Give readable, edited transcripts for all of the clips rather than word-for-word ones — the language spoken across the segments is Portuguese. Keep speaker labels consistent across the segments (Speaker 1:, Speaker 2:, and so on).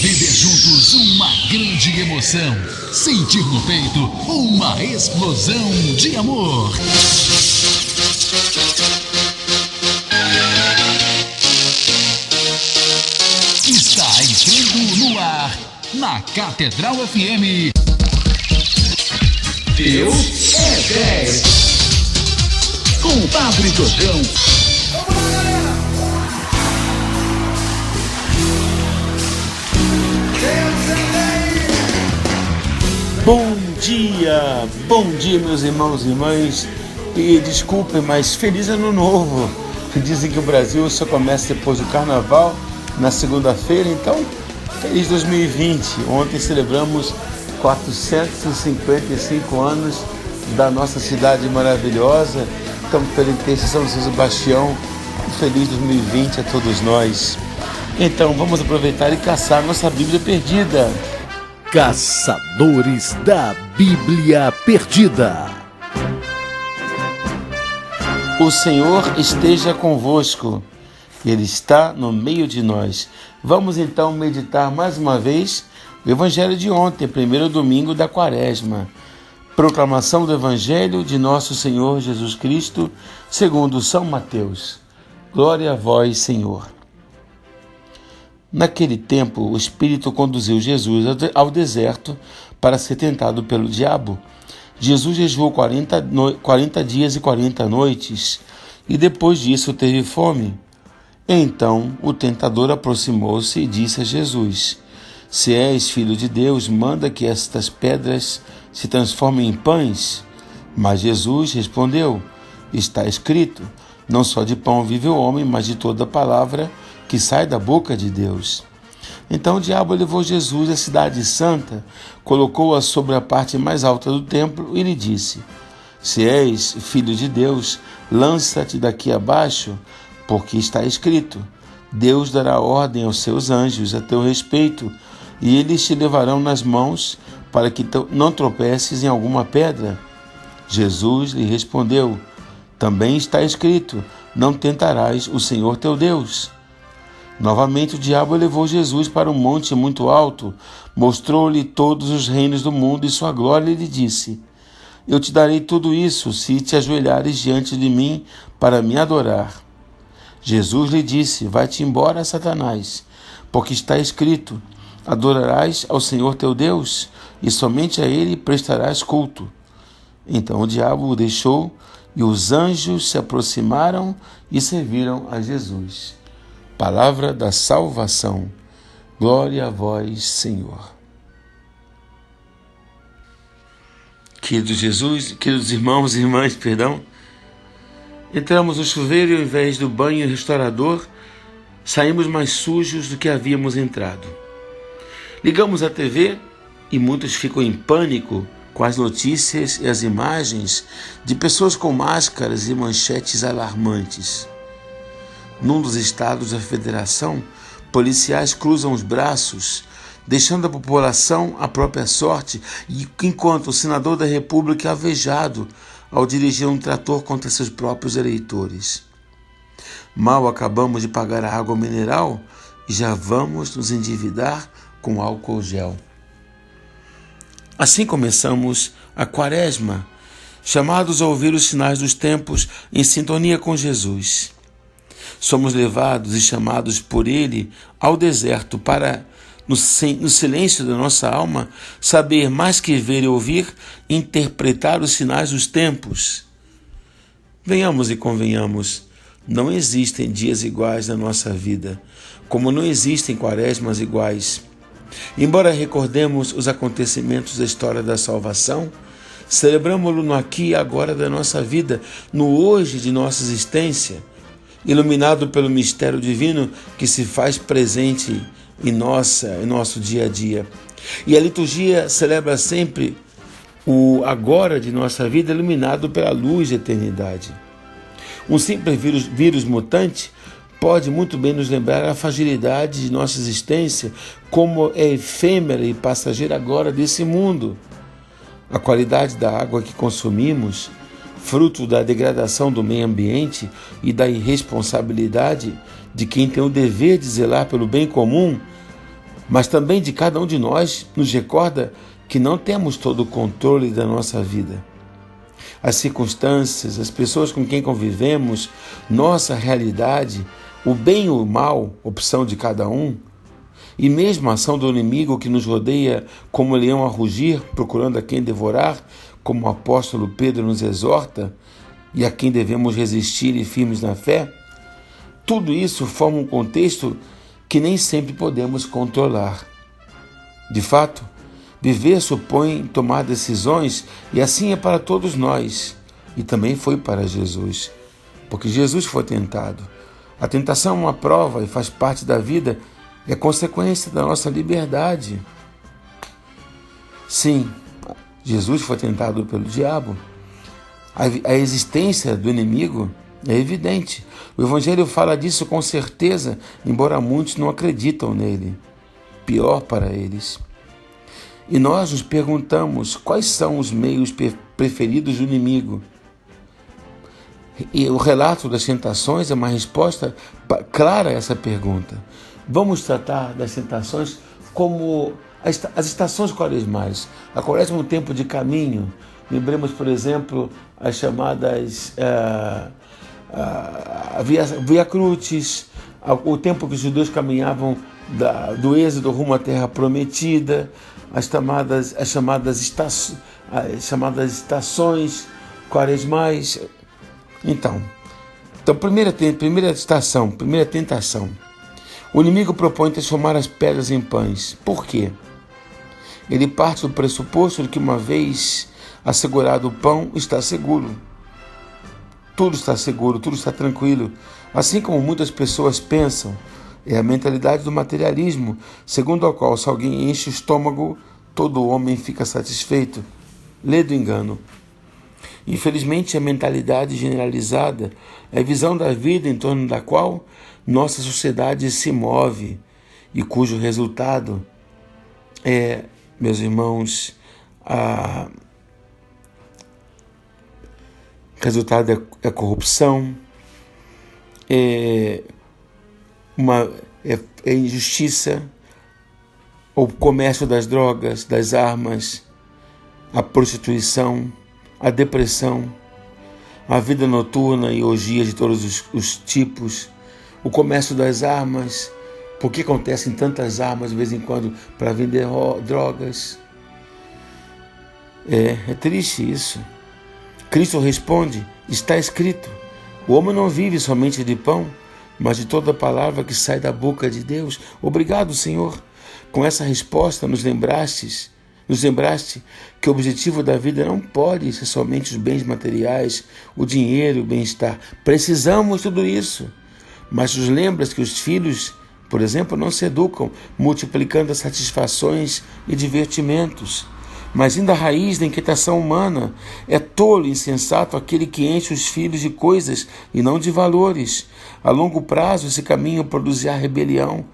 Speaker 1: Viver juntos uma grande emoção. Sentir no peito uma explosão de amor. Está entrando no ar, na Catedral FM. Deus é 10. Com o Padre Jordão.
Speaker 2: Bom dia meus irmãos e irmãs, e desculpem, mas feliz ano novo. Dizem que o Brasil só começa depois do Carnaval, na segunda-feira, então feliz 2020. Ontem celebramos 455 anos da nossa cidade maravilhosa, então pela intercessão de São Sebastião, feliz 2020 a todos nós. Então vamos aproveitar e caçar nossa Bíblia perdida.
Speaker 3: Caçadores da Bíblia Perdida.
Speaker 2: O Senhor esteja convosco, Ele está no meio de nós. Vamos então meditar mais uma vez o Evangelho de ontem, primeiro domingo da Quaresma. Proclamação do Evangelho de nosso Senhor Jesus Cristo, segundo São Mateus. Glória a vós, Senhor. Naquele tempo, o Espírito conduziu Jesus ao deserto para ser tentado pelo diabo. Jesus jejuou 40 dias e 40 noites, e depois disso teve fome. Então o tentador aproximou-se e disse a Jesus: Se és filho de Deus, manda que estas pedras se transformem em pães. Mas Jesus respondeu: Está escrito, não só de pão vive o homem, mas de toda palavra que sai da boca de Deus. Então o diabo levou Jesus à cidade santa, colocou-a sobre a parte mais alta do templo e lhe disse: Se és filho de Deus, lança-te daqui abaixo, porque está escrito: Deus dará ordem aos seus anjos a teu respeito, e eles te levarão nas mãos, para que não tropeces em alguma pedra. Jesus lhe respondeu: Também está escrito: Não tentarás o Senhor teu Deus. Novamente o diabo levou Jesus para um monte muito alto, mostrou-lhe todos os reinos do mundo e sua glória, e lhe disse: Eu te darei tudo isso, se te ajoelhares diante de mim para me adorar. Jesus lhe disse: Vai-te embora, Satanás, porque está escrito: Adorarás ao Senhor teu Deus, e somente a Ele prestarás culto. Então o diabo o deixou, e os anjos se aproximaram e serviram a Jesus. Palavra da salvação. Glória a vós, Senhor. Queridos irmãos e irmãs, entramos no chuveiro e ao invés do banho restaurador, saímos mais sujos do que havíamos entrado. Ligamos a TV e muitos ficam em pânico com as notícias e as imagens de pessoas com máscaras e manchetes alarmantes. Num dos estados da federação, policiais cruzam os braços, deixando a população à própria sorte, enquanto o senador da República é alvejado ao dirigir um trator contra seus próprios eleitores. Mal acabamos de pagar a água mineral e já vamos nos endividar com álcool gel. Assim começamos a Quaresma, chamados a ouvir os sinais dos tempos em sintonia com Jesus. Somos levados e chamados por Ele ao deserto para, no silêncio da nossa alma, saber mais que ver e ouvir, interpretar os sinais dos tempos. Venhamos e convenhamos, não existem dias iguais na nossa vida, como não existem quaresmas iguais. Embora recordemos os acontecimentos da história da salvação, celebramo-lo no aqui e agora da nossa vida, no hoje de nossa existência, iluminado pelo mistério divino que se faz presente em nosso dia a dia. E a liturgia celebra sempre o agora de nossa vida, iluminado pela luz da eternidade. Um simples vírus mutante pode muito bem nos lembrar a fragilidade de nossa existência, como é efêmera e passageira agora desse mundo. A qualidade da água que consumimos, fruto da degradação do meio ambiente e da irresponsabilidade de quem tem o dever de zelar pelo bem comum, mas também de cada um de nós nos recorda que não temos todo o controle da nossa vida. As circunstâncias, as pessoas com quem convivemos, nossa realidade, o bem ou o mal, opção de cada um, e mesmo a ação do inimigo que nos rodeia como leão a rugir, procurando a quem devorar, como o apóstolo Pedro nos exorta, e a quem devemos resistir e firmes na fé, tudo isso forma um contexto que nem sempre podemos controlar. De fato, viver supõe tomar decisões, e assim é para todos nós, e também foi para Jesus, porque Jesus foi tentado. A tentação é uma prova e faz parte da vida, é consequência da nossa liberdade. Sim, Jesus foi tentado pelo diabo. A existência do inimigo é evidente. O Evangelho fala disso com certeza, embora muitos não acreditam nele. Pior para eles. E nós nos perguntamos quais são os meios preferidos do inimigo. E o relato das tentações é uma resposta clara a essa pergunta. Vamos tratar das tentações como as estações quaresmais. A quaresma é um tempo de caminho. Lembremos, por exemplo, as chamadas Via Crucis, o tempo que os judeus caminhavam do êxodo rumo à terra prometida, as chamadas estações quaresmais. Então primeira tentação. O inimigo propõe transformar as pedras em pães. Por quê? Ele parte do pressuposto de que uma vez assegurado o pão, está seguro. Tudo está seguro, tudo está tranquilo. Assim como muitas pessoas pensam, é a mentalidade do materialismo, segundo a qual se alguém enche o estômago, todo homem fica satisfeito. Lê do engano. Infelizmente, a mentalidade generalizada é a visão da vida em torno da qual nossa sociedade se move e cujo resultado é, meus irmãos, resultado é corrupção, é injustiça, o comércio das drogas, das armas, a prostituição, a depressão, a vida noturna e orgias de todos os tipos, o comércio das armas. Por que acontecem tantas armas de vez em quando para vender drogas? É triste isso. Cristo responde, está escrito, o homem não vive somente de pão, mas de toda palavra que sai da boca de Deus. Obrigado, Senhor. Com essa resposta nos lembraste que o objetivo da vida não pode ser somente os bens materiais, o dinheiro, o bem-estar. Precisamos de tudo isso. Mas nos lembras que os filhos, por exemplo, não se educam multiplicando as satisfações e divertimentos. Mas ainda a raiz da inquietação humana é tolo e insensato aquele que enche os filhos de coisas e não de valores. A longo prazo, esse caminho produzirá rebelião.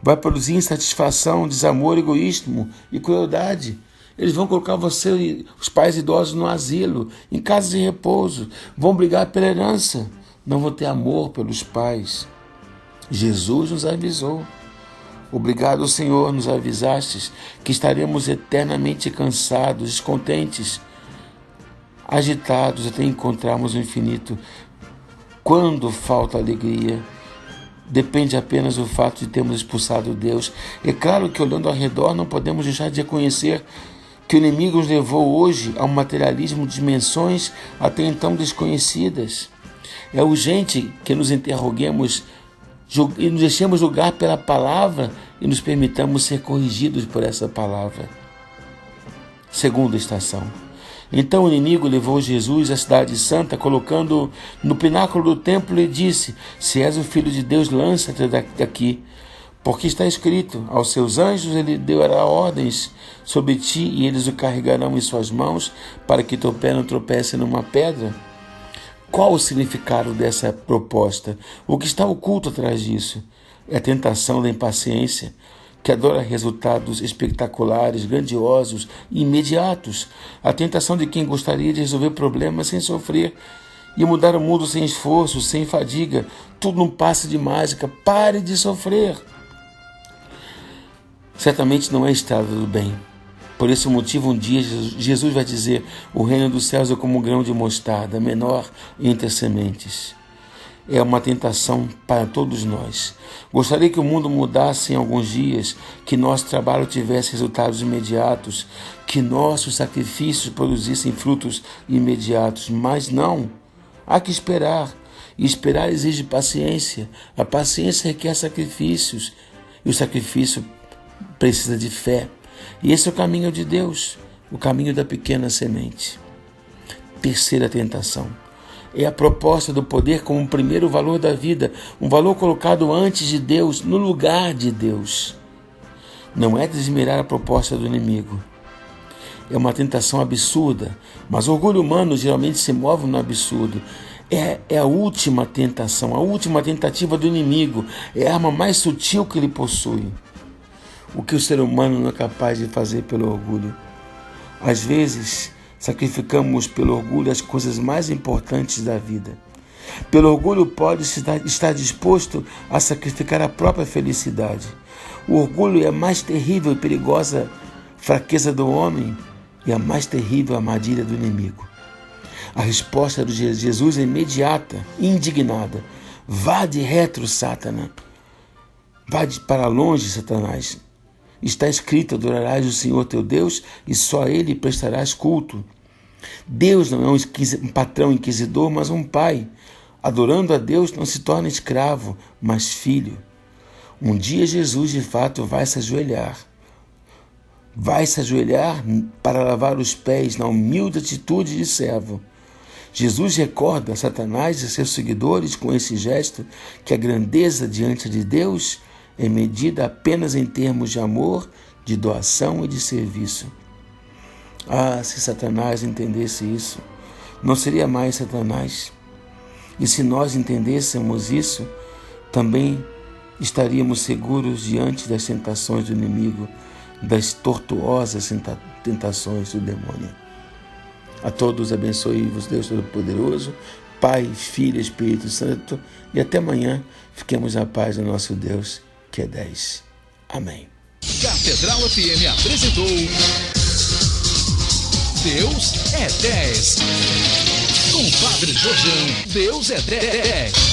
Speaker 2: Vai produzir insatisfação, desamor, egoísmo e crueldade. Eles vão colocar você, os pais idosos, no asilo, em casas de repouso. Vão brigar pela herança. Não vão ter amor pelos pais. Jesus nos avisou. Obrigado, Senhor, nos avisastes que estaremos eternamente cansados, descontentes, agitados até encontrarmos o infinito. Quando falta alegria, depende apenas do fato de termos expulsado Deus. É claro que, olhando ao redor, não podemos deixar de reconhecer que o inimigo nos levou hoje a um materialismo de dimensões até então desconhecidas. É urgente que nos interroguemos e nos deixemos julgar pela palavra e nos permitamos ser corrigidos por essa palavra. Segunda estação. Então o inimigo levou Jesus à cidade santa, colocando-o no pináculo do templo e disse, se és o Filho de Deus, lança-te daqui, porque está escrito, aos seus anjos ele dará ordens sobre ti e eles o carregarão em suas mãos para que teu pé não tropece numa pedra. Qual o significado dessa proposta? O que está oculto atrás disso? É a tentação da impaciência, que adora resultados espetaculares, grandiosos e imediatos. A tentação de quem gostaria de resolver problemas sem sofrer e mudar o mundo sem esforço, sem fadiga. Tudo num passe de mágica. Pare de sofrer. certamente não é a estrada do bem. Por esse motivo, um dia Jesus vai dizer: o reino dos céus é como um grão de mostarda, menor entre as sementes. É uma tentação para todos nós. Gostaria que o mundo mudasse em alguns dias, que nosso trabalho tivesse resultados imediatos, que nossos sacrifícios produzissem frutos imediatos, mas não. Há que esperar, e esperar exige paciência. A paciência requer sacrifícios, e o sacrifício precisa de fé. E esse é o caminho de Deus, o caminho da pequena semente. Terceira tentação é a proposta do poder como o primeiro valor da vida, um valor colocado antes de Deus, no lugar de Deus. Não é desmirar a proposta do inimigo. É uma tentação absurda, mas o orgulho humano geralmente se move no absurdo. É a última tentação, a última tentativa do inimigo, é a arma mais sutil que ele possui. O que o ser humano não é capaz de fazer pelo orgulho. Às vezes, sacrificamos pelo orgulho as coisas mais importantes da vida. Pelo orgulho pode estar disposto a sacrificar a própria felicidade. O orgulho é a mais terrível e perigosa fraqueza do homem e a mais terrível armadilha do inimigo. A resposta de Jesus é imediata e indignada. Vá de retro, Satanás. Vá para longe, Satanás. Está escrito: adorarás o Senhor teu Deus e só a Ele prestarás culto. Deus não é um patrão inquisidor, mas um pai. Adorando a Deus não se torna escravo, mas filho. Um dia Jesus de fato vai se ajoelhar. Vai se ajoelhar para lavar os pés na humilde atitude de servo. Jesus recorda a Satanás e seus seguidores com esse gesto que a grandeza diante de Deus é medida apenas em termos de amor, de doação e de serviço. Ah, se Satanás entendesse isso, não seria mais Satanás. E se nós entendêssemos isso, também estaríamos seguros diante das tentações do inimigo, das tortuosas tentações do demônio. A todos abençoe-vos Deus Todo-Poderoso, Pai, Filho e Espírito Santo, e até amanhã fiquemos na paz do nosso Deus, que é 10. Amém.
Speaker 1: Catedral FM apresentou Deus é 10. Com Padre Jorjão, Deus é 10.